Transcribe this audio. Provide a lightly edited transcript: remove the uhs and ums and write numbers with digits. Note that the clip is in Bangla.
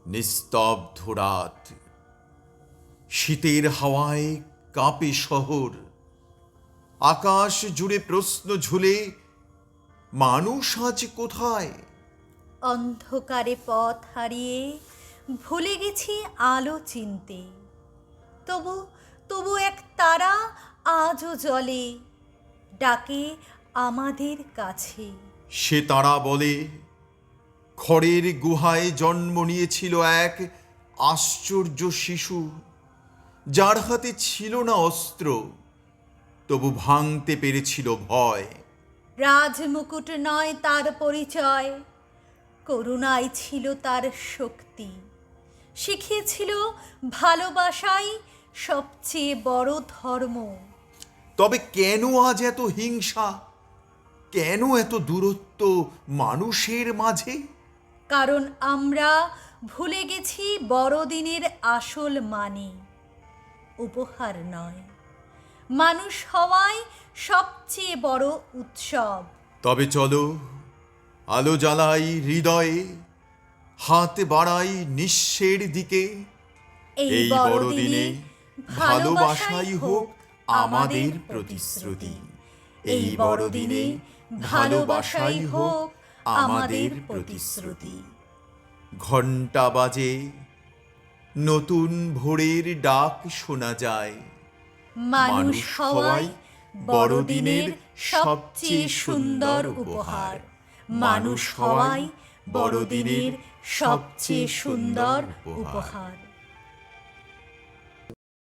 নিস্তব্ধ রাত, শীতের হাওয়ায় কাঁপে শহর, আকাশ জুড়ে প্রশ্ন ঝুলে, মানুষ আজ কোথায়? অন্ধকারে পথ হারিয়ে ভুলে গেছি আলো চিনতে, তবু তবু এক তারা আজও জ্বলে, ডাকে আমাদের কাছে। সে তারা বলে, খড়ের গুহায় জন্ম নিয়েছিল এক আশ্চর্য শিশু, যার হাতে ছিল না অস্ত্র, তবু ভাঙতে পেরেছিল ভয়। রাজমুকুট নয় তার পরিচয়, করুণাই ছিল তার শক্তি। শিখিয়েছিল ভালোবাসাই সবচেয়ে বড় ধর্ম। তবে কেন আজ এত হিংসা, কেন এত দূরত্ব মানুষের মাঝে? কারণ আমরা ভুলে গেছি বড়দিনের আসল মানে, উপহার নয়, মানুষ হওয়াই সবচেয়ে বড় উৎসব। তবে চলো আলো জ্বালাই হৃদয়ে, হাত বাড়াই নিঃস্বের দিকে। এই বড়দিনে ভালোবাসাই হোক আমাদের প্রতিশ্রুতি। এই বড়দিনে ভালোবাসাই হোক আমাদের প্রতিশ্রুতি। ঘণ্টা বাজে, নতুন ভোরের ডাক শোনা যায়। মানুষ হওয়াই বড়দিনের সবচেয়ে সুন্দর উপহার। মানুষ হওয়াই বড়দিনের সবচেয়ে সুন্দর উপহার।